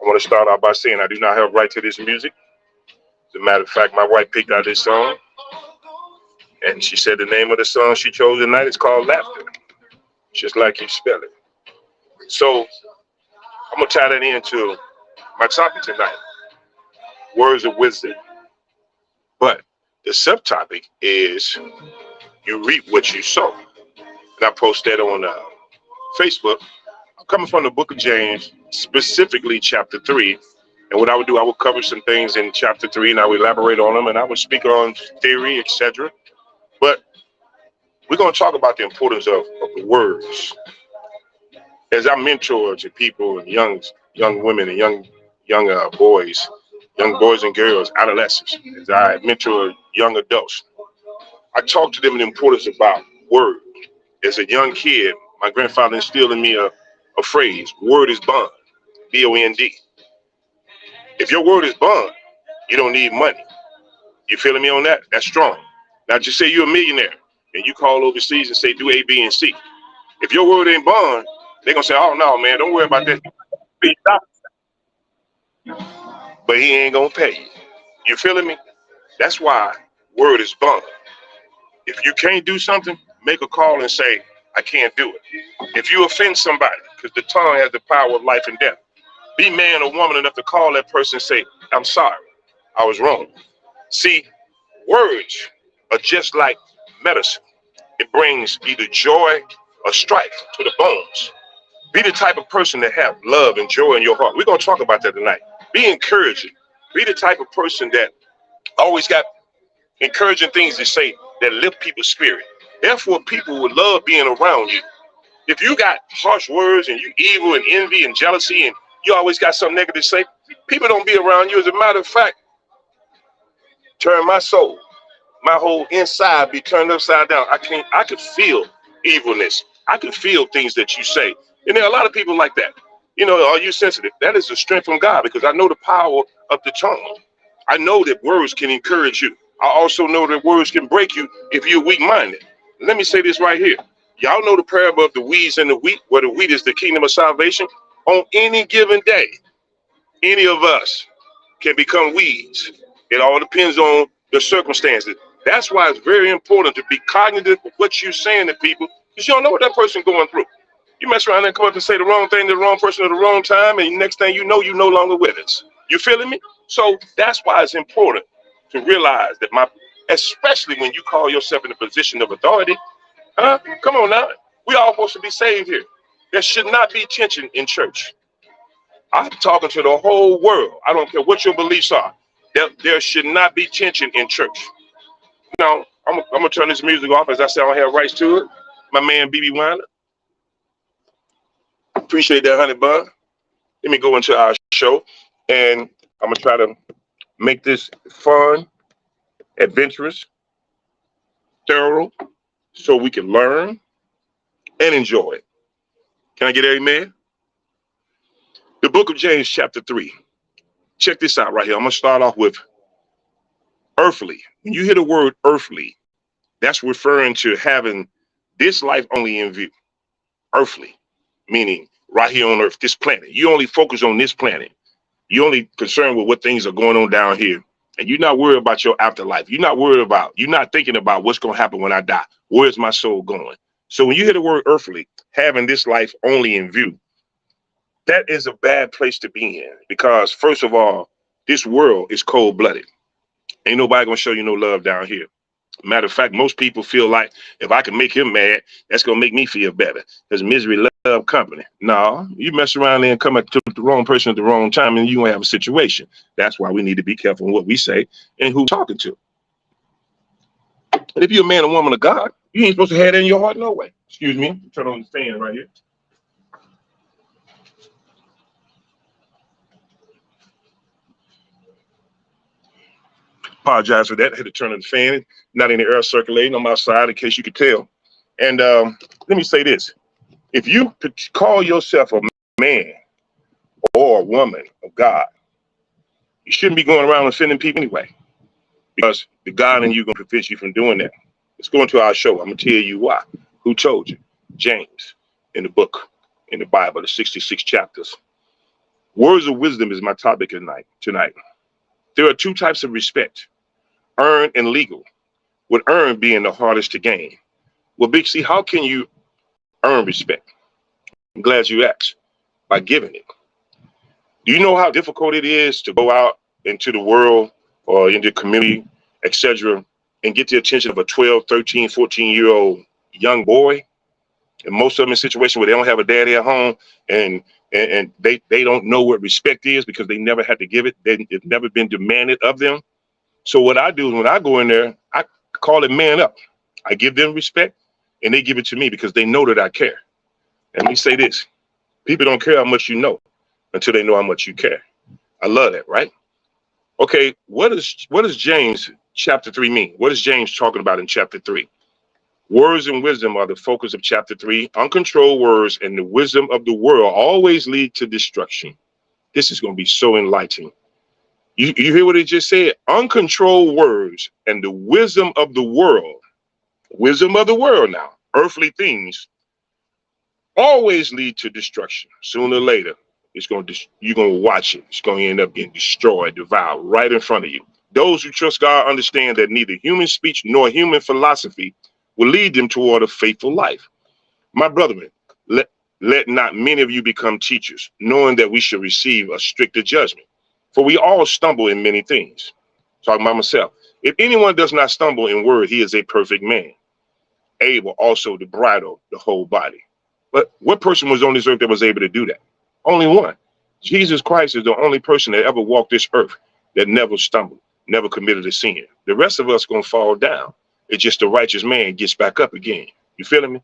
I want to start out by saying I do not have right to this music. As a matter of fact, my wife picked out this song, and she said the name of the song she chose tonight is called Laughter, just like you spell it. So I'm going to tie that into my topic tonight, words of wisdom. But the subtopic is you reap what you sow. And I post that on Facebook. I'm coming from the book of James, specifically chapter 3. And what I would do, I would cover some things in chapter 3, and I would elaborate on them, and I would speak on theory, etc. But we're going to talk about the importance of the words. As I mentor to people, and young women and young boys and girls, adolescents, as I mentor young adults, I talk to them the importance about word. As a young kid, my grandfather instilled in me a phrase: word is bond, B-O-N-D. If your word is bond, you don't need money. You feeling me on that? That's strong. Now just say you're a millionaire and you call overseas and say do A, B, and C. If your word ain't bond, they're gonna say, oh no, man, don't worry about that. But he ain't gonna pay you. You feeling me? That's why word is bond. If you can't do something, make a call and say, I can't do it. If you offend somebody, because the tongue has the power of life and death, be man or woman enough to call that person and say, I'm sorry, I was wrong. See, words are just like medicine. It brings either joy or strife to the bones. Be the type of person that have love and joy in your heart. We're going to talk about that tonight. Be encouraging. Be the type of person that always got encouraging things to say that lift people's spirit. Therefore, people would love being around you. If you got harsh words and you evil and envy and jealousy and you always got something negative to say, people don't be around you. As a matter of fact, turn my soul, my whole inside be turned upside down. I could feel evilness. I can feel things that you say. And there are a lot of people like that. You know, are you sensitive? That is a strength from God, because I know the power of the tongue. I know that words can encourage you. I also know that words can break you if you're weak-minded. Let me say this right here. Y'all know the parable of the weeds and the wheat, where the wheat is the kingdom of salvation. On any given day, any of us can become weeds. It all depends on the circumstances. That's why it's very important to be cognitive of what you're saying to people, because you don't know what that person's going through. You mess around and come up and say the wrong thing to the wrong person at the wrong time, and next thing you know, you're no longer with us. You feeling me? So that's why it's important to realize that especially when you call yourself in a position of authority, come on now. We all supposed to be saved here. There should not be tension in church. I'm talking to the whole world. I don't care what your beliefs are. There should not be tension in church. Now, I'm going to turn this music off. As I said, I don't have rights to it. My man, BB Weiner. Appreciate that, honey bun. Let me go into our show, and I'm going to try to make this fun, adventurous, thorough, so we can learn and enjoy it. Can I get an amen? The book of James, chapter 3. Check this out right here. I'm going to start off with earthly. When you hear the word earthly, that's referring to having this life only in view. Earthly, meaning right here on earth, this planet. You only focus on this planet. You're only concerned with what things are going on down here. And you're not worried about your afterlife. You're not thinking about what's going to happen when I die. Where's my soul going? So when you hear the word earthly, having this life only in view, that is a bad place to be in, because first of all, this world is cold-blooded. Ain't nobody going to show you no love down here. Matter of fact, most people feel like if I can make him mad, that's going to make me feel better, because misery love company. No, you mess around there and come to the wrong person at the wrong time, and you won't have a situation. That's why we need to be careful in what we say and who we're talking to. And if you're a man or woman of God, you ain't supposed to have that in your heart no way. Excuse me. Turn on the fan right here. Apologize for that. I had to turn on the fan. Not any air circulating. I'm outside in case you could tell. And let me say this. If you call yourself a man or a woman of God, you shouldn't be going around offending people anyway, because the God in you going to prevent you from doing that. Let's go into our show. I'm going to tell you why. Who told you? James, in the book, in the Bible, the 66 chapters. Words of wisdom is my topic tonight. There are two types of respect, earned and legal, with earned being the hardest to gain. Well, Big C, how can you earn respect? I'm glad you asked. By giving it. Do you know how difficult it is to go out into the world or in the community, etc., and get the attention of a 12, 13, 14-year-old young boy? And most of them in situations where they don't have a daddy at home, and they don't know what respect is because they never had to give it. It's never been demanded of them. So what I do is when I go in there, I call it man up. I give them respect and they give it to me because they know that I care. And let me say this, people don't care how much you know until they know how much you care. I love that, right? Okay, what does James chapter 3 mean? What is James talking about in chapter 3? Words and wisdom are the focus of chapter 3. Uncontrolled words and the wisdom of the world always lead to destruction. This is going to be so enlightening. You hear what he just said? Uncontrolled words and the wisdom of the world now, earthly things, always lead to destruction. Sooner or later, you're going to watch it. It's going to end up getting destroyed, devoured right in front of you. Those who trust God understand that neither human speech nor human philosophy will lead them toward a faithful life. My brethren, let not many of you become teachers, knowing that we shall receive a stricter judgment. For we all stumble in many things. Talking about myself. If anyone does not stumble in word, he is a perfect man, able also to bridle the whole body. But what person was on this earth that was able to do that? Only one. Jesus Christ is the only person that ever walked this earth that never stumbled, never committed a sin. The rest of us going to fall down. It's just the righteous man gets back up again. You feeling me?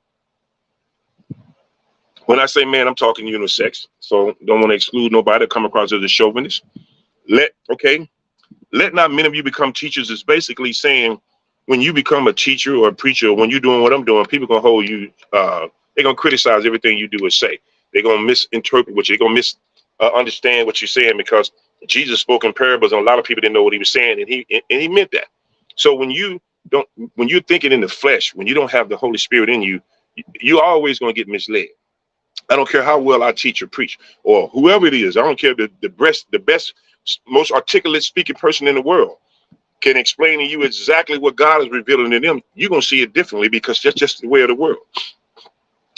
When I say man, I'm talking unisex. So don't want to exclude nobody that come across as a chauvinist. Let not many of you become teachers is basically saying when you become a teacher or a preacher, or when you're doing what I'm doing, people going to hold you, they're going to criticize everything you do or say. They're going to misinterpret what you're going to understand what you're saying because Jesus spoke in parables and a lot of people didn't know what he was saying and he meant that. So when you're thinking in the flesh, when you don't have the Holy Spirit in you, you're always going to get misled. I don't care how well I teach or preach or whoever it is. I don't care the best, most articulate speaking person in the world can explain to you exactly what God is revealing to them. You're going to see it differently because that's just the way of the world.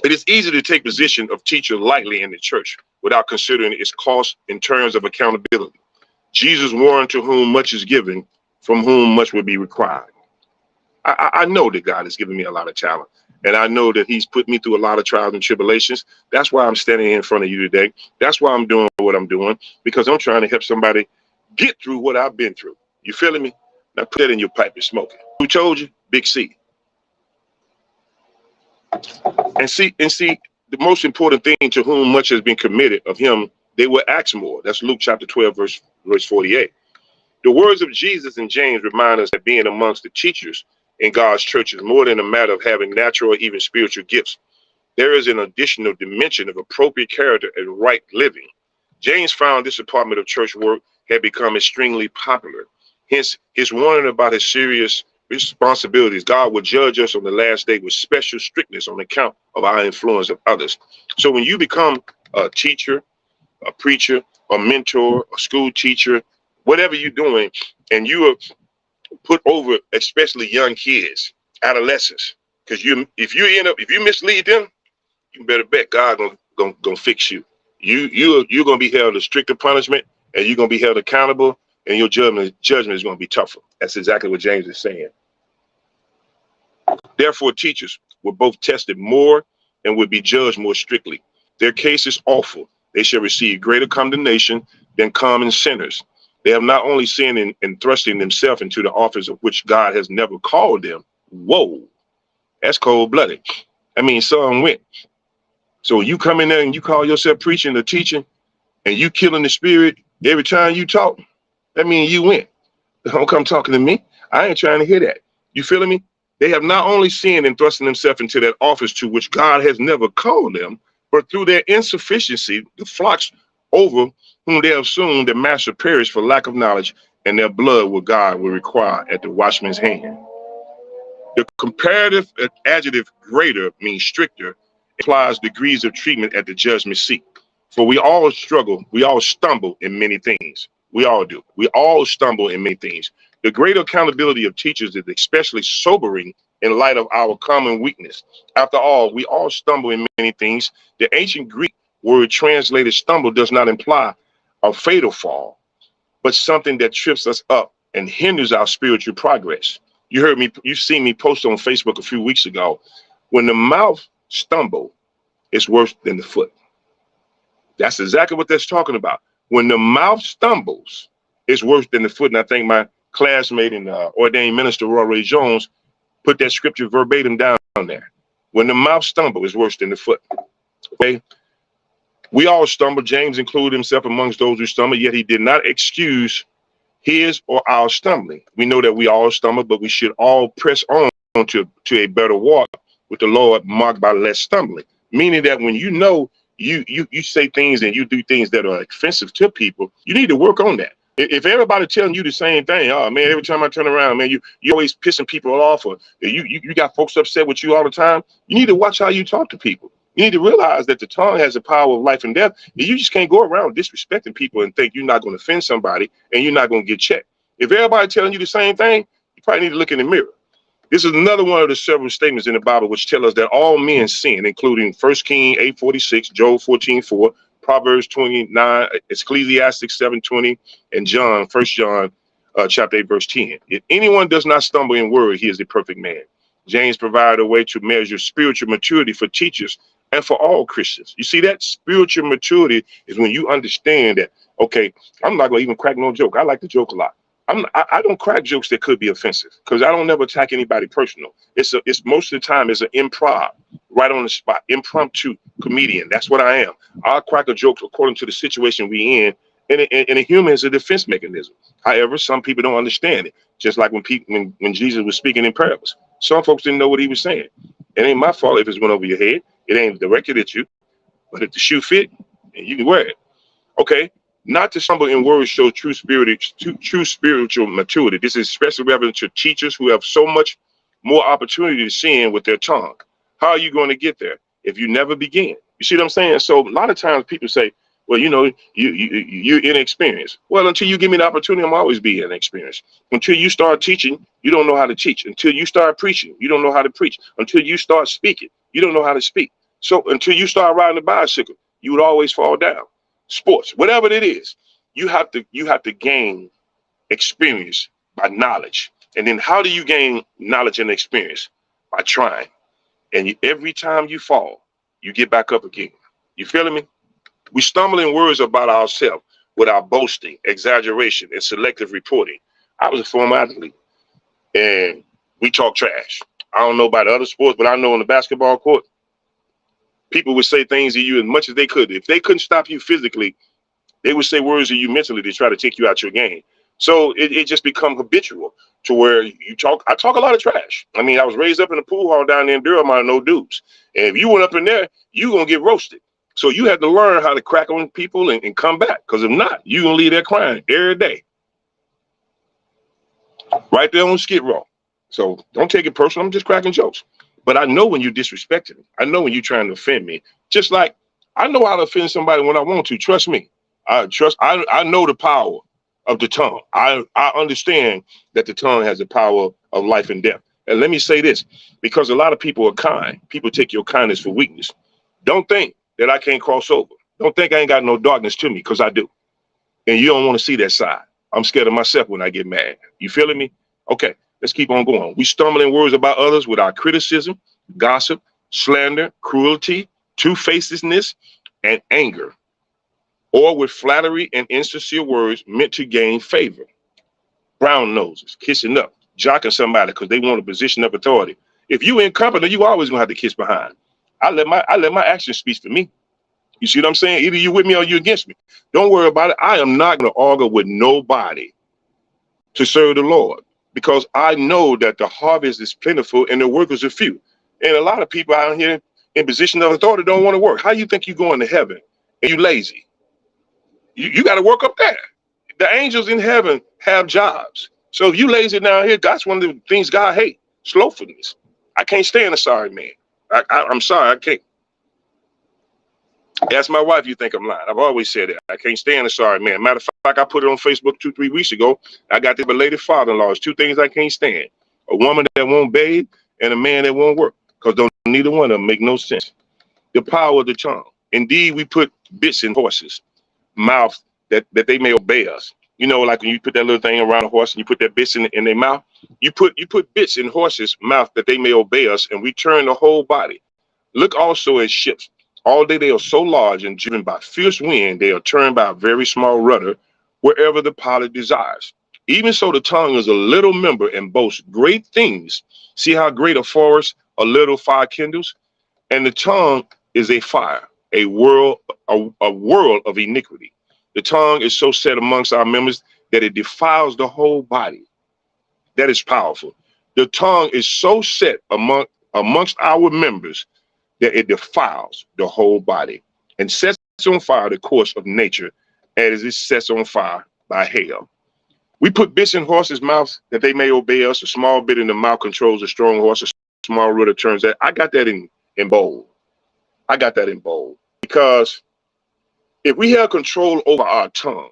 It is easy to take position of teacher lightly in the church without considering its cost in terms of accountability. Jesus warned, to whom much is given, from whom much will be required. I know that God has given me a lot of talent. And I know that he's put me through a lot of trials and tribulations. That's why I'm standing here in front of you today. That's why I'm doing what I'm doing, because I'm trying to help somebody get through what I've been through. You feeling me? Now put that in your pipe and smoke it. Who told you? Big C. And see, the most important thing, to whom much has been committed of him, they will ask more. That's Luke chapter 12, verse 48. The words of Jesus and James remind us that being amongst the teachers in God's church is more than a matter of having natural or even spiritual gifts. There is an additional dimension of appropriate character and right living. James found this department of church work had become extremely popular. Hence, his warning about his serious responsibilities. God will judge us on the last day with special strictness on account of our influence of others. So when you become a teacher, a preacher, a mentor, a school teacher, whatever you're doing, and you are put over, especially young kids, adolescents, because if you mislead them, you better bet God gonna fix you. You're gonna be held to stricter punishment, and you're gonna be held accountable, and your judgment is gonna be tougher. That's exactly what James is saying. Therefore, teachers were both tested more and would be judged more strictly. Their case is awful. They shall receive greater condemnation than common sinners. They have not only sinned in thrusting themselves into the office of which God has never called them. Whoa, that's cold-blooded. I mean, some went. So you come in there and you call yourself preaching or teaching, and you killing the spirit every time you talk, that means you went. Don't come talking to me. I ain't trying to hear that. You feeling me? They have not only sinned in thrusting themselves into that office to which God has never called them, but through their insufficiency, the flocks over whom they have assumed the master perished for lack of knowledge, and their blood will God will require at the watchman's hand. The comparative adjective greater means stricter, implies degrees of treatment at the judgment seat. For we all struggle, we all stumble in many things. We all do. We all stumble in many things. The great accountability of teachers is especially sobering in light of our common weakness. After all, we all stumble in many things. The ancient Greek word translated stumble does not imply a fatal fall, but something that trips us up and hinders our spiritual progress. You've seen me post on Facebook a few weeks ago. When the mouth stumble, it's worse than the foot. That's exactly what that's talking about. When the mouth stumbles, it's worse than the foot. And I think my classmate and ordained minister, Roy Ray Jones, put that scripture verbatim down there. When the mouth stumbles, it's worse than the foot. Okay? We all stumble. James included himself amongst those who stumble, yet he did not excuse his or our stumbling. We know that we all stumble, but we should all press on to a better walk with the Lord, marked by less stumbling. Meaning that when you know you say things and you do things that are offensive to people, you need to work on that. If everybody telling you the same thing, oh man, every time I turn around, man, you always pissing people off, or you got folks upset with you all the time. You need to watch how you talk to people. You need to realize that the tongue has the power of life and death. And you just can't go around disrespecting people and think you're not going to offend somebody and you're not going to get checked. If everybody telling you the same thing, you probably need to look in the mirror. This is another one of the several statements in the Bible which tell us that all men sin, including 1 Kings 8:46, Job 14:4, Proverbs 29, Ecclesiastes 7:20, and John, 1 John chapter 8, verse 10. If anyone does not stumble in word, he is the perfect man. James provided a way to measure spiritual maturity for teachers and for all Christians. You see, that spiritual maturity is when you understand that, okay, I'm not going to even crack no joke. I like to joke a lot. I don't crack jokes that could be offensive because I don't never attack anybody personal. It's most of the time it's an improv, right on the spot, impromptu comedian. That's what I am. I'll crack a joke according to the situation we in, and a humor is a defense mechanism. However, some people don't understand it. Just like when Jesus was speaking in parables, some folks didn't know what he was saying. It ain't my fault if it's went over your head. It ain't directed at you, but if the shoe fit, you can wear it. Okay. Not to stumble in words shows true spiritual maturity. This is especially relevant to teachers who have so much more opportunity to sin with their tongue. How are you going to get there if you never begin? You see what I'm saying? So a lot of times people say, well, you know, you're inexperienced. Well, until you give me the opportunity, I'm always be inexperienced. Until you start teaching, you don't know how to teach. Until you start preaching, you don't know how to preach. Until you start speaking, you don't know how to speak. So until you start riding a bicycle, you would always fall down. Sports, whatever it is, you have to gain experience by knowledge. And then how do you gain knowledge and experience? By trying. And every time you fall, you get back up again. You feeling me? We stumble in words about ourselves without boasting, exaggeration, and selective reporting. I was a former athlete, and we talk trash. I don't know about other sports, but I know on the basketball court, people would say things to you as much as they could. If they couldn't stop you physically, they would say words to you mentally to try to take you out your game. So it just become habitual to where I talk a lot of trash. I mean, I was raised up in a pool hall down there in Durham out of no dudes. And if you went up in there, you going to get roasted. So you have to learn how to crack on people and come back. Because if not, you going to leave there crying every day. Right there on Skid Row. So don't take it personal. I'm just cracking jokes. But I know when you're disrespecting me. I know when you're trying to offend me. Just like I know how to offend somebody when I want to. Trust me. I know the power of the tongue. I understand that the tongue has the power of life and death. And let me say this, because a lot of people are kind. People take your kindness for weakness. Don't think that I can't cross over. Don't think I ain't got no darkness to me, because I do. And you don't want to see that side. I'm scared of myself when I get mad. You feeling me? Okay, let's keep on going. We stumble in words about others with our criticism, gossip, slander, cruelty, two-facedness, and anger, or with flattery and insincere words meant to gain favor. Brown noses, kissing up, jocking somebody because they want a position of authority. If you incompetent, you always gonna have to kiss behind. I let my actions speak for me. You see what I'm saying? Either you with me or you against me. Don't worry about it. I am not gonna argue with nobody to serve the Lord, because I know that the harvest is plentiful and the workers are few. And a lot of people out here in position of authority don't want to work. How you think you going to heaven and you lazy? You got to work up there. The angels in heaven have jobs. So if you lazy down here, that's one of the things God hates, slothfulness. I can't stand a sorry man. I'm sorry, I can't. Ask my wife, you think I'm lying. I've always said that. I can't stand a sorry man. Matter of fact, I put it on Facebook 2-3 weeks ago. I got the belated father-in-law. It's two things I can't stand. A woman that won't bathe and a man that won't work. Because neither one of them make no sense. The power of the tongue. Indeed, we put bits in horses' mouths that they may obey us. You know, like when you put that little thing around a horse and you put that bits in their mouth, you put bits in horses' mouth that they may obey us, and we turn the whole body. Look also at ships. All day they are so large and driven by fierce wind, they are turned by a very small rudder wherever the pilot desires. Even so, the tongue is a little member and boasts great things. See how great a forest a little fire kindles? And the tongue is a fire, a world of iniquity. The tongue is so set amongst our members that it defiles the whole body. That is powerful. The tongue is so set amongst our members that it defiles the whole body and sets on fire the course of nature as it sets on fire by hail. We put bits in horses' mouths that they may obey us. A small bit in the mouth controls a strong horse. A small rudder turns that. I got that in bold. I got that in bold because if we have control over our tongue,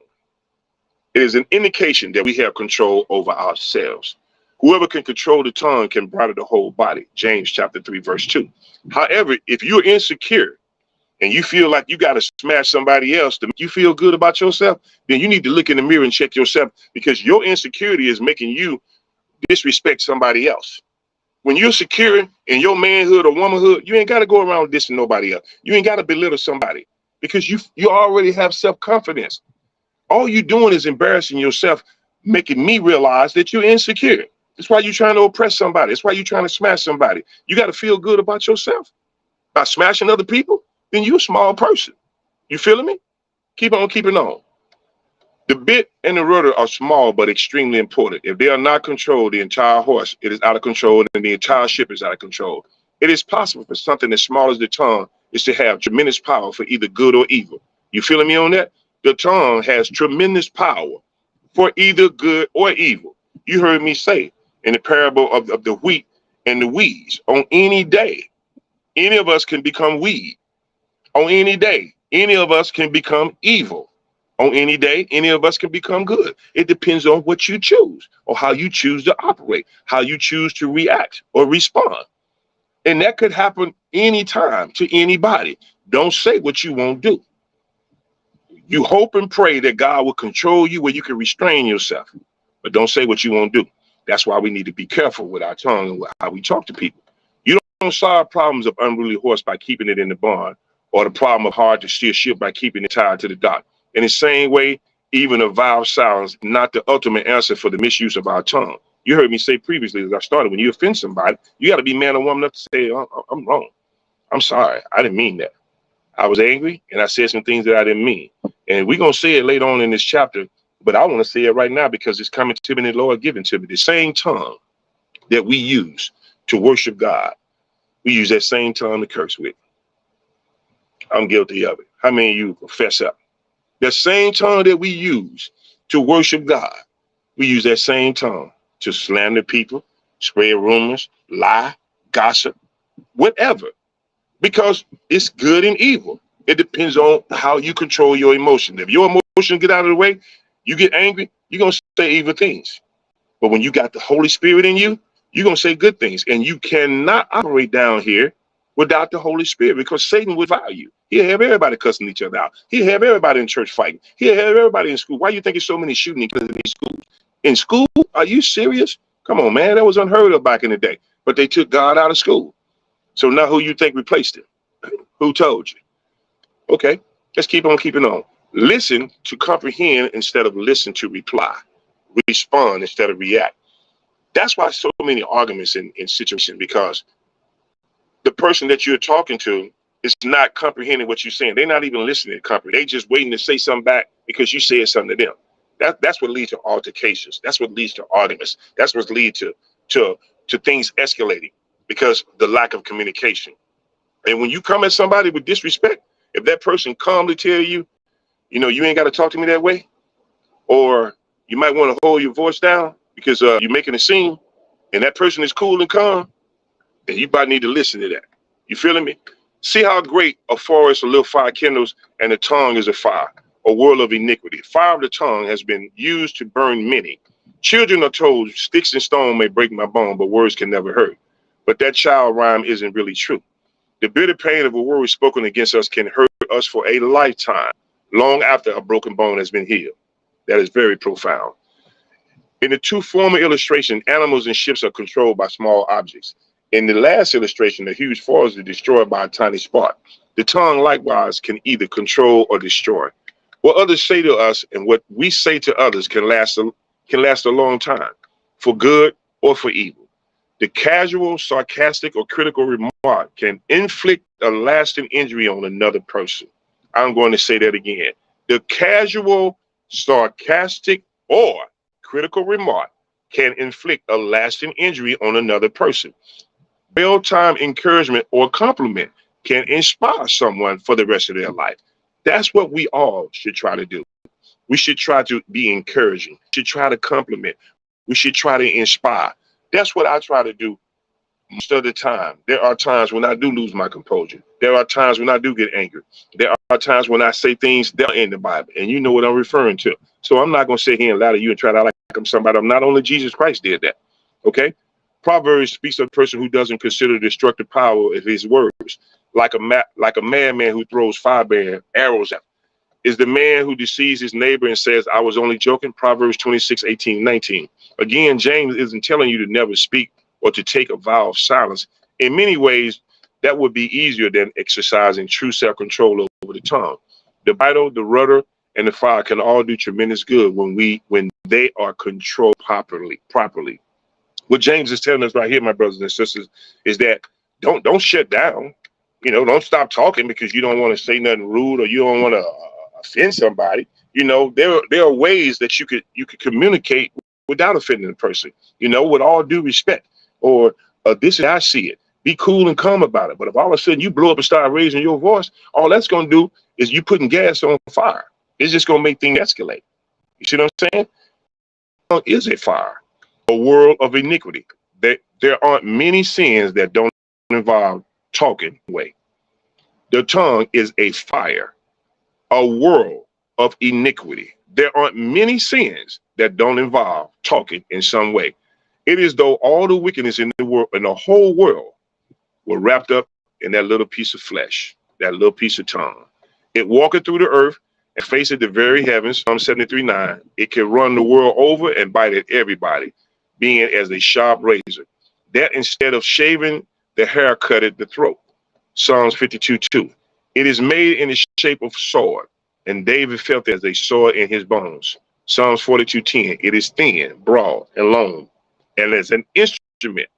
it is an indication that we have control over ourselves. Whoever can control the tongue can bridle the whole body. James chapter 3, verse 2. However, if you're insecure and you feel like you got to smash somebody else to make you feel good about yourself, then you need to look in the mirror and check yourself, because your insecurity is making you disrespect somebody else. When you're secure in your manhood or womanhood, you ain't got to go around dissing nobody else. You ain't got to belittle somebody because you already have self-confidence. All you're doing is embarrassing yourself, making me realize that you're insecure. That's why you're trying to oppress somebody. That's why you're trying to smash somebody. You got to feel good about yourself. By smashing other people, then you're a small person. You feeling me? Keep on keeping on. The bit and the rudder are small but extremely important. If they are not controlled, the entire horse, it is out of control, and the entire ship is out of control. It is possible for something as small as the tongue is to have tremendous power for either good or evil. You feeling me on that? The tongue has tremendous power for either good or evil. You heard me say in the parable of the wheat and the weeds. On any day, any of us can become weed. On any day, any of us can become evil. On any day, any of us can become good. It depends on what you choose or how you choose to operate, how you choose to react or respond. And that could happen anytime to anybody. Don't say what you won't do. You hope and pray that God will control you where you can restrain yourself, but don't say what you won't do. That's why we need to be careful with our tongue and how we talk to people. You don't solve problems of unruly horse by keeping it in the barn, or the problem of hard to steer ship by keeping it tied to the dock. In the same way, even a vowel sounds not the ultimate answer for the misuse of our tongue. You heard me say previously as I started, when you offend somebody, you got to be man or woman enough to say, I'm wrong. I'm sorry. I didn't mean that. I was angry and I said some things that I didn't mean. And we're going to say it later on in this chapter, but I want to say it right now because it's coming to me and the Lord given to me. The same tongue that we use to worship God, we use that same tongue to curse with. I'm guilty of it. How many of you confess up? The same tongue that we use to worship God, we use that same tongue to slander people, spread rumors, lie, gossip, whatever, because it's good and evil. It depends on how you control your emotions. If your emotions get out of the way, you get angry, you're going to say evil things. But when you got the Holy Spirit in you, you're going to say good things. And you cannot operate down here without the Holy Spirit, because Satan would devour you. He'll have everybody cussing each other out. He'll have everybody in church fighting. He'll have everybody in school. Why you think there's so many shooting in these schools? In school? Are you serious? Come on, man. That was unheard of back in the day. But they took God out of school. So now who you think replaced him? Who told you? Okay, let's keep on keeping on. Listen to comprehend instead of listen to reply. Respond instead of react. That's why so many arguments in situations, because the person that you're talking to is not comprehending what you're saying. They're not even listening to comprehend. They just waiting to say something back because you said something to them. That's what leads to altercations. That's what leads to arguments. That's what leads to things escalating, because the lack of communication. And when you come at somebody with disrespect, if that person calmly tell you, you ain't got to talk to me that way, or you might want to hold your voice down because you're making a scene, and that person is cool and calm, then you probably need to listen to that. You feeling me? See how great a forest a little fire kindles, and the tongue is a fire, a world of iniquity. Fire of the tongue has been used to burn many. Children are told, sticks and stone may break my bone, but words can never hurt. But that child rhyme isn't really true. The bitter pain of a word spoken against us can hurt us for a lifetime, long after a broken bone has been healed. That is very profound. In the two former illustrations, animals and ships are controlled by small objects. In the last illustration, a huge forest is destroyed by a tiny spark. The tongue likewise can either control or destroy. What others say to us and what we say to others can last a long time, for good or for evil. The casual, sarcastic, or critical remark can inflict a lasting injury on another person. I'm going to say that again. The casual, sarcastic, or critical remark can inflict a lasting injury on another person. Well-timed encouragement or compliment can inspire someone for the rest of their life. That's what we all should try to do. We should try to be encouraging. We should try to compliment. We should try to inspire. That's what I try to do most of the time. There are times when I do lose my composure. There are times when I do get angry. There are times when I say things that are in the Bible, and you know what I'm referring to. So I'm not going to sit here and lie to you and try to act like I'm somebody. Not only Jesus Christ did that. Okay? Proverbs speaks of a person who doesn't consider the destructive power of his words, like a madman who throws fire arrows at him. Is the man who deceives his neighbor and says, I was only joking? Proverbs 26:18-19. Again, James isn't telling you to never speak or to take a vow of silence. In many ways, that would be easier than exercising true self-control over the tongue. The bridle, the rudder, and the fire can all do tremendous good when they are controlled properly. What James is telling us right here, my brothers and sisters, is that don't shut down. You know, don't stop talking because you don't want to say nothing rude or you don't want to offend somebody. You know, there are ways that you could communicate without offending the person. You know, with all due respect, or this is how I see it. Be cool and calm about it. But if all of a sudden you blow up and start raising your voice, all that's going to do is you putting gas on fire. It's just going to make things escalate. You see what I'm saying? Tongue is a fire, a world of iniquity. There aren't many sins that don't involve talking away. The tongue is a fire, a world of iniquity. There aren't many sins that don't involve talking in some way. It is though all the wickedness in the world, in the whole world, were wrapped up in that little piece of flesh, that little piece of tongue. It walketh through the earth and faceth the very heavens. Psalm 73:9. It can run the world over and bite at everybody, being as a sharp razor. That instead of shaving, the hair cutteth the throat. Psalms 52:2. It is made in the shape of sword, and David felt as a sword in his bones. Psalms 42:10. It is thin, broad, and long, and as an instrument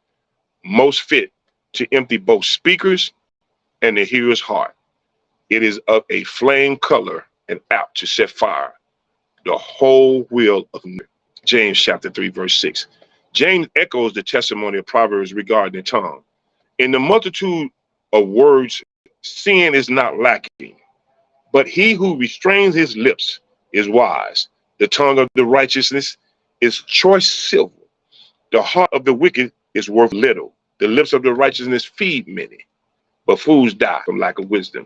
most fit to empty both speakers and the hearer's heart. It is of a flame color and apt to set fire the whole will of James chapter 3, verse 6. James echoes the testimony of Proverbs regarding the tongue. In the multitude of words, sin is not lacking, but he who restrains his lips is wise. The tongue of the righteousness is choice silver. The heart of the wicked is worth little. The lips of the righteousness feed many, but fools die from lack of wisdom.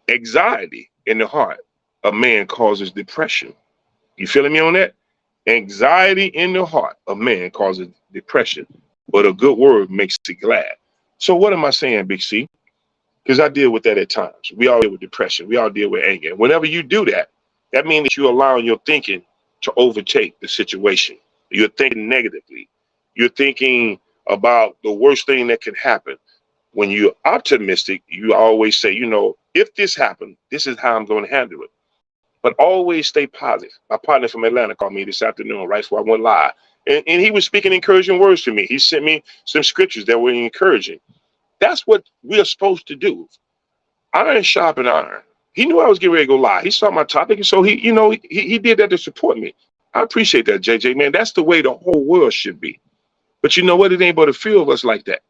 Anxiety in the heart of man causes depression. You feeling me on that? Anxiety in the heart of man causes depression, but a good word makes it glad. So what am I saying, Big C? Because I deal with that at times. We all deal with depression. We all deal with anger. Whenever you do that, that means that you're allowing your thinking to overtake the situation. You're thinking negatively. You're thinking about the worst thing that can happen. When you're optimistic, you always say, you know, if this happened, this is how I'm going to handle it. But always stay positive. My partner from Atlanta called me this afternoon, right before I went live. And he was speaking encouraging words to me. He sent me some scriptures that were encouraging. That's what we are supposed to do. Iron sharpen iron. He knew I was getting ready to go live. He saw my topic, and so he did that to support me. I appreciate that, JJ, man. That's the way the whole world should be. But you know what? It ain't but a few of us like that.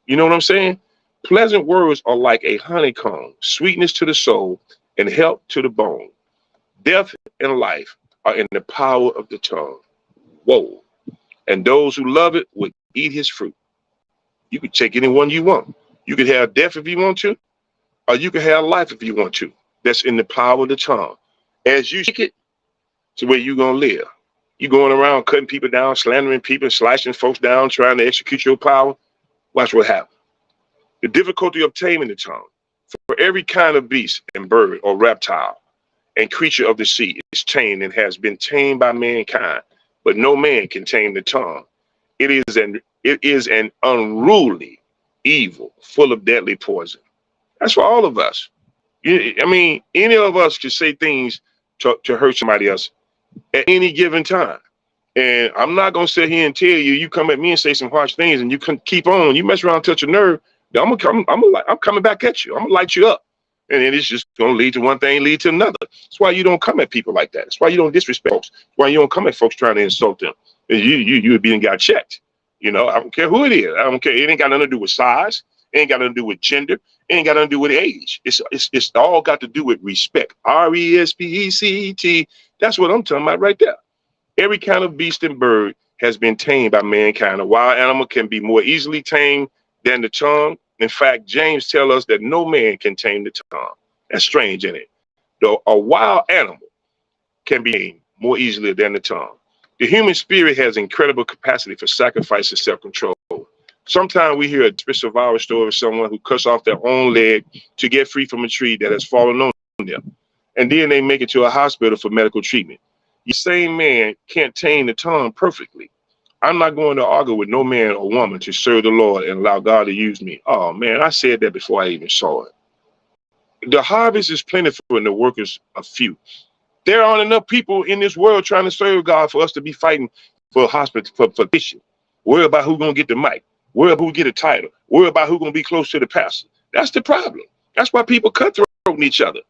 You know what I'm saying? Pleasant words are like a honeycomb, sweetness to the soul and health to the bone. Death and life are in the power of the tongue. Whoa. And those who love it will eat his fruit. You can take any one you want. You can have death if you want to, or you can have life if you want to. That's in the power of the tongue. As you speak it, it's the way you're going to live. You going around cutting people down, slandering people, slicing folks down, trying to execute your power. Watch what happens. The difficulty of taming the tongue. For every kind of beast and bird or reptile and creature of the sea is tamed and has been tamed by mankind, but no man can tame the tongue. It is an unruly evil, full of deadly poison. That's for all of us. I mean, any of us can say things to hurt somebody else at any given time. And I'm not going to sit here and tell you, you come at me and say some harsh things and you can keep on. You mess around and touch a nerve, I'm coming back at you. I'm going to light you up. And then it's just going to lead to one thing, lead to another. That's why you don't come at people like that. That's why you don't disrespect folks. That's why you don't come at folks trying to insult them. You would be and got checked. You know, I don't care who it is. I don't care. It ain't got nothing to do with size. It ain't got nothing to do with gender. It ain't got nothing to do with age. It's all got to do with respect. RESPECT. That's what I'm talking about right there. Every kind of beast and bird has been tamed by mankind. A wild animal can be more easily tamed than the tongue. In fact, James tells us that no man can tame the tongue. That's strange, isn't it? Though a wild animal can be tamed more easily than the tongue. The human spirit has incredible capacity for sacrifice and self-control. Sometimes we hear a survival story of someone who cuts off their own leg to get free from a tree that has fallen on them. And then they make it to a hospital for medical treatment. The same man can't tame the tongue perfectly. I'm not going to argue with no man or woman to serve the Lord and allow God to use me. Oh, man, I said that before I even saw it. The harvest is plentiful and the workers are few. There aren't enough people in this world trying to serve God for us to be fighting for a hospital, for mission. Worry about who's going to get the mic. Worry about who get a title. Worry about who's going to be close to the pastor. That's the problem. That's why people cutthroating each other.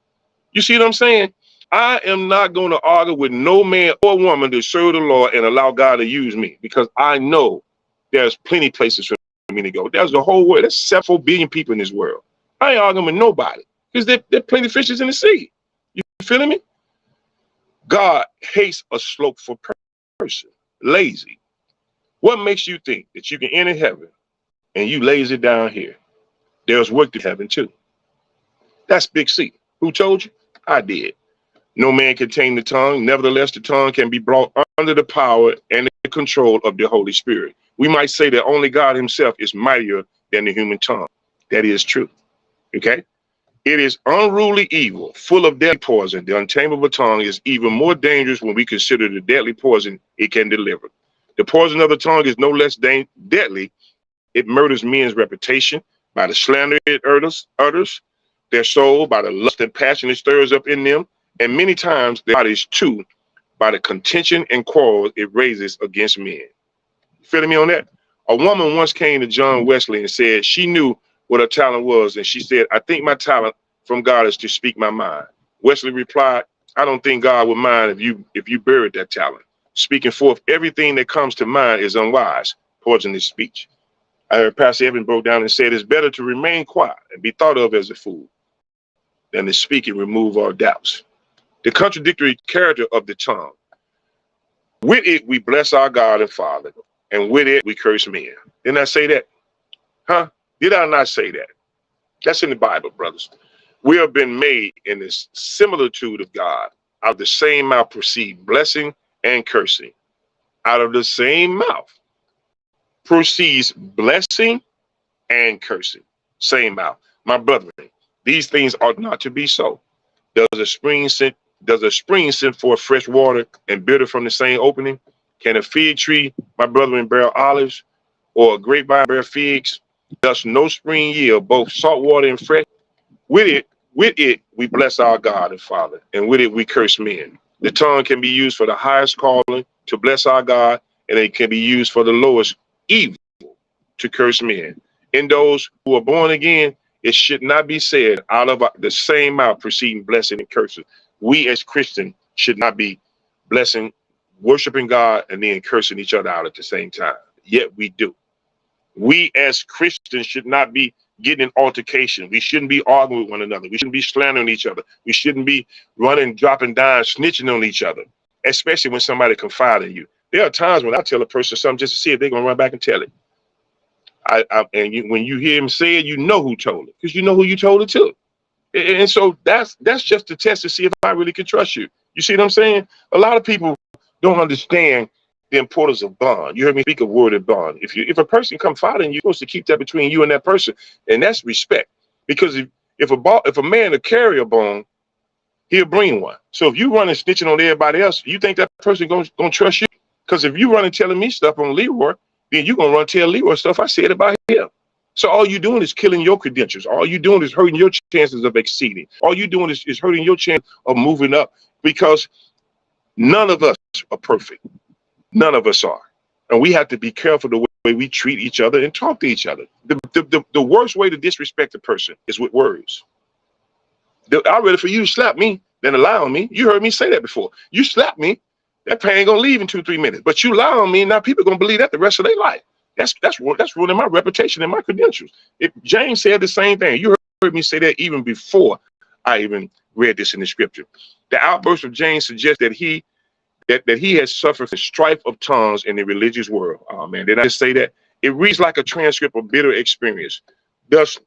You see what I'm saying? I am not going to argue with no man or woman to serve the Lord and allow God to use me, because I know there's plenty places for me to go. There's the whole world. There's 7 billion people in this world. I ain't arguing with nobody because there are plenty of fishes in the sea. You feeling me? God hates a slothful person, lazy. What makes you think that you can enter heaven and you lazy down here? There's work to heaven too. That's Big C. Who told you? I did. No man can tame the tongue. Nevertheless, the tongue can be brought under the power and the control of the Holy Spirit. We might say that only God himself is mightier than the human tongue. That is true. Okay? It is unruly evil, full of deadly poison. The untamable tongue is even more dangerous when we consider the deadly poison it can deliver. The poison of the tongue is no less deadly. It murders men's reputation by the slander it utters, their soul by the lust and passion it stirs up in them, and many times their bodies too by the contention and quarrels it raises against men. You feeling me on that? A woman once came to John Wesley and said she knew what her talent was, and she said, I think my talent from God is to speak my mind. Wesley replied, I don't think God would mind if you buried that talent. Speaking forth everything that comes to mind is unwise, poisonous speech. I heard Pastor Evan broke down and said it's better to remain quiet and be thought of as a fool than to speak and remove all doubts. The contradictory character of the tongue. With it, we bless our God and Father, and with it, we curse men. Didn't I say that? Huh? Did I not say that? That's in the Bible, brothers. We have been made in this similitude of God. Out of the same mouth proceed blessing and cursing. Out of the same mouth proceeds blessing and cursing. Same mouth. My brethren, these things ought not to be so. Does a spring send forth fresh water and bitter from the same opening? Can a fig tree, my brethren, bear olives, or a grapevine bear figs? Does no spring yield both salt water and fresh? With it, we bless our God and Father, and with it, we curse men. The tongue can be used for the highest calling, to bless our God, and it can be used for the lowest evil, to curse men. In those who are born again, it should not be said out of the same mouth proceeding blessing and cursing. We as Christians should not be blessing, worshiping God, and then cursing each other out at the same time. Yet we do. We as Christians should not be getting in altercation. We shouldn't be arguing with one another. We shouldn't be slandering each other. We shouldn't be running, dropping down, snitching on each other, especially when somebody confides in you. There are times when I tell a person something just to see if they're going to run back and tell it. When you hear him say it, you know who told it, because you know who you told it to. And so that's just to test to see if I really can trust you. You see what I'm saying? A lot of people don't understand the importance of bond. You heard me speak a word of bond. If a person comes fighting, you're supposed to keep that between you and that person, and that's respect. Because if a man to carry a bone, he'll bring one. So if you running snitching on everybody else, you think that person gonna trust you? Because if you running telling me stuff on Leroy, then you gonna run tell Leroy stuff I said about him. So all you doing is killing your credentials. All you doing is hurting your chances of exceeding. All you doing is hurting your chance of moving up, because none of us are perfect. None of us are. And we have to be careful the way we treat each other and talk to each other. The worst way to disrespect a person is with words. I'd rather for you to slap me than to lie on me. You heard me say that before. You slap me, that pain gonna leave in 2-3 minutes. But you lie on me, now people gonna believe that the rest of their life. That's ruining my reputation and my credentials. If James said the same thing, you heard me say that even before I even read this in the scripture. The outburst of James suggests that he has suffered the strife of tongues in the religious world. Oh man, did I just say that? It reads like a transcript of bitter experience. Thus,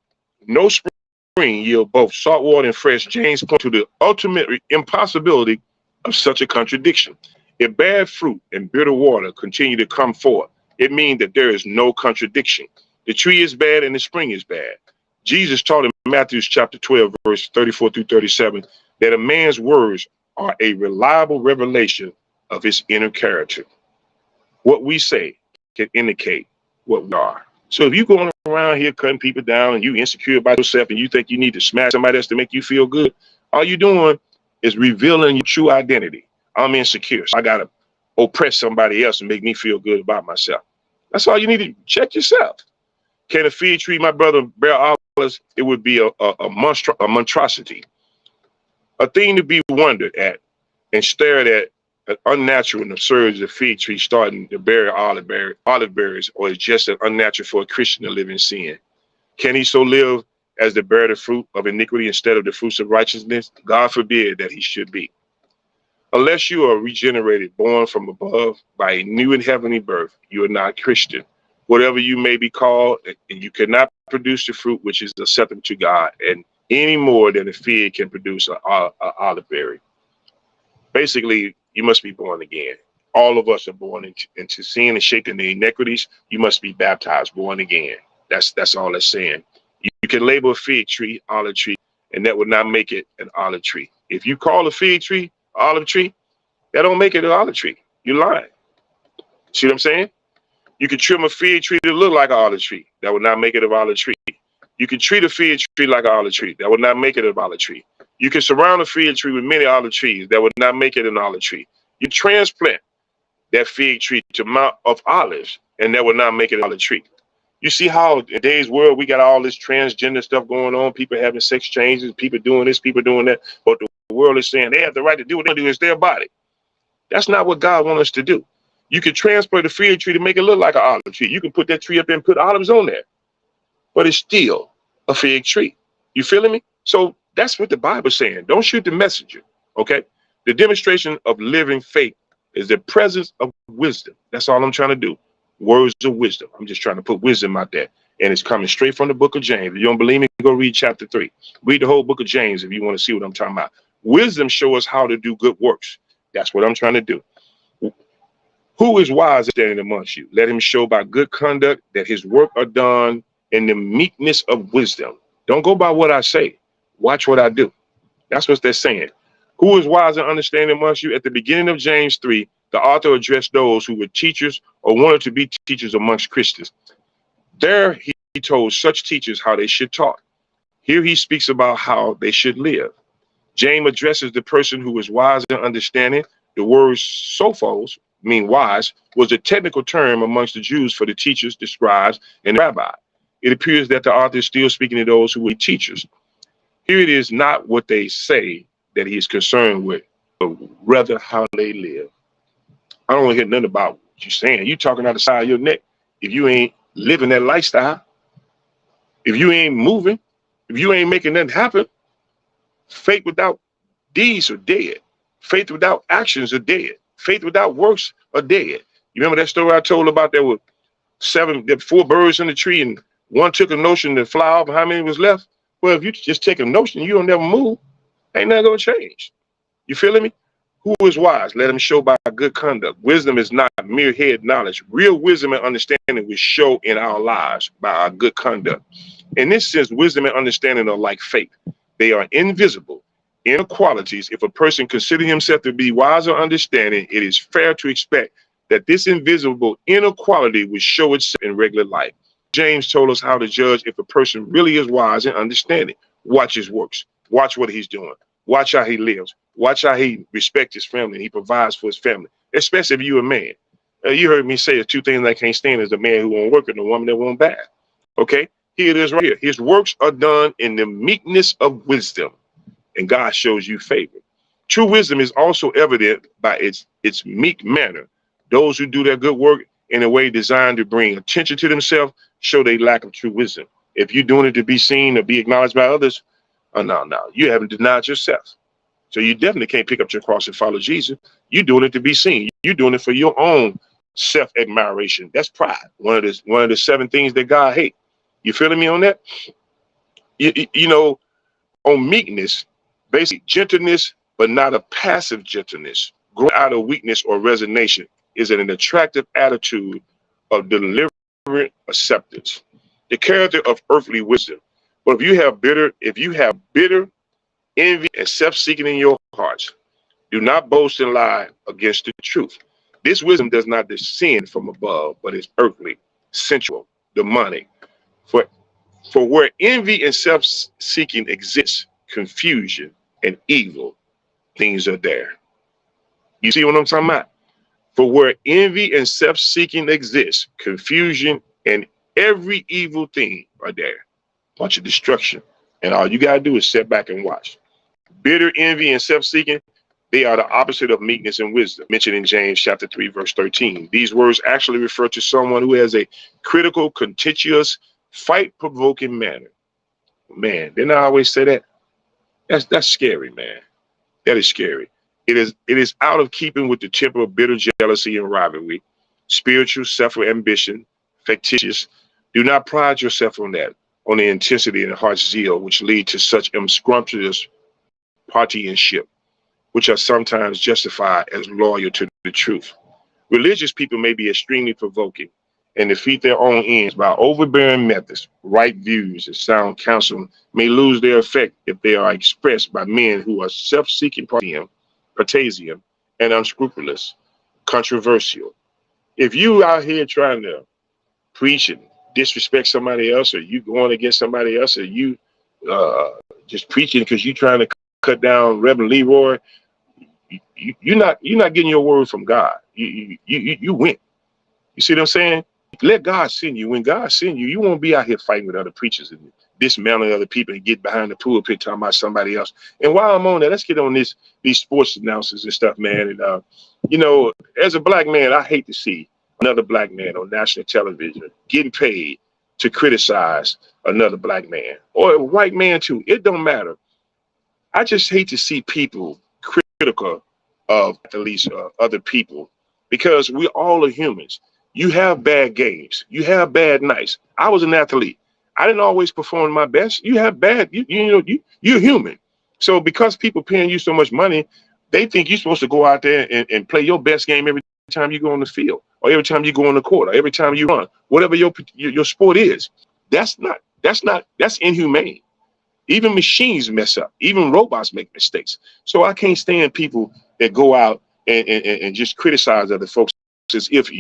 no spring yield both salt water and fresh. James points to the ultimate impossibility of such a contradiction. If bad fruit and bitter water continue to come forth, it means that there is no contradiction. The tree is bad and the spring is bad. Jesus taught in Matthew chapter 12, verse 34 through 37, that a man's words are a reliable revelation of his inner character. What we say can indicate what we are. So if you're going around here cutting people down and you insecure about yourself and you think you need to smash somebody else to make you feel good, all you're doing is revealing your true identity. I'm insecure, so I got to oppress somebody else and make me feel good about myself. That's all you need to check yourself. Can a fig tree, my brother, bear olives? It would be a monstrosity, a thing to be wondered at and stared at, unnatural and absurd as a fig tree starting to bear olive berries, or is just as unnatural for a Christian to live in sin. Can he so live as to bear the fruit of iniquity instead of the fruits of righteousness? God forbid that he should be. Unless you are regenerated, born from above by a new and heavenly birth, you are not Christian. Whatever you may be called, and you cannot produce the fruit which is acceptable to God, and any more than a fig can produce an olive berry. Basically, you must be born again. All of us are born into sin and shaped in the iniquities. You must be baptized, born again. That's all it's saying. You can label a fig tree, olive tree, and that would not make it an olive tree. If you call a fig tree olive tree, that don't make it an olive tree. You're lying. See what I'm saying? You can trim a fig tree to look like an olive tree. That would not make it an olive tree. You can treat a fig tree like an olive tree. That would not make it an olive tree. You can surround a fig tree with many olive trees. That would not make it an olive tree. You transplant that fig tree to Mount of Olives, and that would not make it an olive tree. You see how in today's world we got all this transgender stuff going on, people having sex changes, people doing this, people doing that, but the world is saying they have the right to do what they do. It's their body. That's not what God wants us to do. You can transplant a fig tree to make it look like an olive tree. You can put that tree up there and put olives on there, but it's still a fig tree. You feeling me? So that's what the Bible's saying. Don't shoot the messenger, okay? The demonstration of living faith is the presence of wisdom. That's all I'm trying to do. Words of wisdom. I'm just trying to put wisdom out there. And it's coming straight from the book of James. If you don't believe me, go read chapter 3. Read the whole book of James if you want to see what I'm talking about. Wisdom shows us how to do good works. That's what I'm trying to do. Who is wise standing amongst you? Let him show by good conduct that his work are done in the meekness of wisdom. Don't go by what I say. Watch what I do. That's what they're saying. Who is wise and understanding amongst you? At the beginning of James 3, the author addressed those who were teachers or wanted to be teachers amongst Christians. There he told such teachers how they should talk. Here he speaks about how they should live. James addresses the person who is wise and understanding. The word sophos, mean wise, was a technical term amongst the Jews for the teachers, the scribes, and the rabbi. It appears that the author is still speaking to those who were teachers. Here it is not what they say that he is concerned with, but rather how they live. I don't want to hear nothing about what you're saying. You're talking out the side of your neck. If you ain't living that lifestyle, if you ain't moving, if you ain't making nothing happen, faith without deeds are dead. Faith without actions are dead. Faith without works are dead. You remember that story I told about there were 4 birds in the tree and one took a notion to fly off, and how many was left? Well, if you just take a notion, you don't never move, ain't nothing gonna change. You feeling me? Who is wise? Let him show by good conduct. Wisdom is not mere head knowledge. Real wisdom and understanding will show in our lives by our good conduct. In this sense, wisdom and understanding are like faith. They are invisible inequalities. If a person considers himself to be wise or understanding, it is fair to expect that this invisible inequality will show itself in regular life. James told us how to judge if a person really is wise and understanding. Watch his works. Watch what he's doing. Watch how he lives. Watch how he respects his family. He provides for his family, especially if you're a man. You heard me say the two things I can't stand is the man who won't work and the woman that won't bath. Okay? Here it is right here. His works are done in the meekness of wisdom, and God shows you favor. True wisdom is also evident by its meek manner. Those who do their good work in a way designed to bring attention to themselves show they lack of true wisdom. If you're doing it to be seen or be acknowledged by others, no, you haven't denied yourself. So you definitely can't pick up your cross and follow Jesus. You're doing it to be seen. You're doing it for your own self-admiration. That's pride. One of the 7 things that God hates. You feeling me on that? You know, on meekness, basically gentleness, but not a passive gentleness. Growing out of weakness or resignation is an attractive attitude of deliberate acceptance. The character of earthly wisdom. But if you have bitter envy and self-seeking in your hearts, do not boast and lie against the truth. This wisdom does not descend from above, but is earthly, sensual, demonic. For where envy and self-seeking exists, confusion and evil things are there. You see what I'm talking about? For where envy and self-seeking exists, confusion and every evil thing are there. Bunch of destruction. And all you got to do is sit back and watch. Bitter envy and self-seeking, they are the opposite of meekness and wisdom, mentioned in James chapter 3, verse 13. These words actually refer to someone who has a critical, contentious, fight-provoking manner. Man, didn't I always say that? That's scary, man. That is scary. It is out of keeping with the temper of bitter jealousy and rivalry, spiritual self-ambition, factitious. Do not pride yourself on that, on the intensity and heart's zeal, which lead to such unscrupulous partisanship, which are sometimes justified as loyal to the truth. Religious people may be extremely provoking and defeat their own ends by overbearing methods. Right views and sound counsel may lose their effect if they are expressed by men who are self-seeking, partisan, and unscrupulous, controversial. If you out here trying to preach and disrespect somebody else, or you going against somebody else, or you just preaching because you trying to cut down Reverend Leroy, you're not getting your word from God. You win. You see what I'm saying? Let God send you. When God send you, you won't be out here fighting with other preachers and dismantling other people and get behind the pulpit talking about somebody else. And while I'm on that, let's get on these sports announcers and stuff, man. And you know, as a black man, I hate to see another black man on national television getting paid to criticize another black man or a white man too. It don't matter. I just hate to see people critical of at least other people, because we all are humans. You have bad games. You have bad nights. I was an athlete. I didn't always perform my best. You have bad, you're human. So because people paying you so much money, they think you're supposed to go out there and play your best game every time you go on the field, or every time you go on the court, or every time you run, whatever your sport is. That's inhumane. Even machines mess up. Even robots make mistakes. So I can't stand people that go out and just criticize other folks as if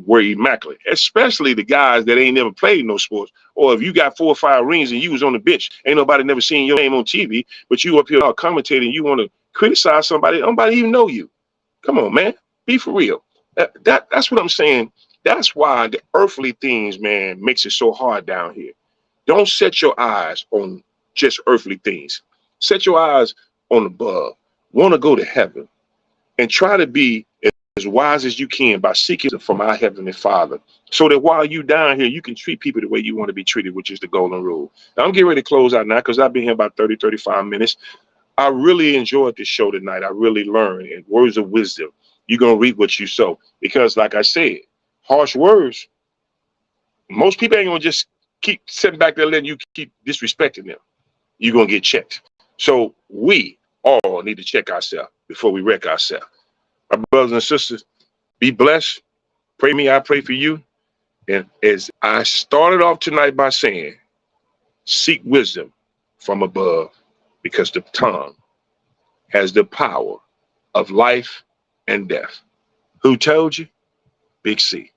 were immaculate, especially the guys that ain't never played no sports. Or if you got 4 or 5 rings and you was on the bench, ain't nobody never seen your name on TV, but you up here commentating, you want to criticize somebody, nobody even know you. Come on, man. Be for real. That's what I'm saying. That's why the earthly things, man, makes it so hard down here. Don't set your eyes on just earthly things. Set your eyes on above. Want to go to heaven and try to be as wise as you can by seeking from our Heavenly Father, so that while you down here, you can treat people the way you want to be treated, which is the golden rule. Now, I'm getting ready to close out now because I've been here about 30, 35 minutes. I really enjoyed this show tonight. I really learned, and words of wisdom. You're going to reap what you sow, because like I said, harsh words, most people ain't going to just keep sitting back there letting you keep disrespecting them. you're going to get checked. So we all need to check ourselves before we wreck ourselves. My brothers and sisters, be blessed. Pray me, I pray for you. And as I started off tonight by saying, seek wisdom from above, because the tongue has the power of life and death. Who told you? Big C.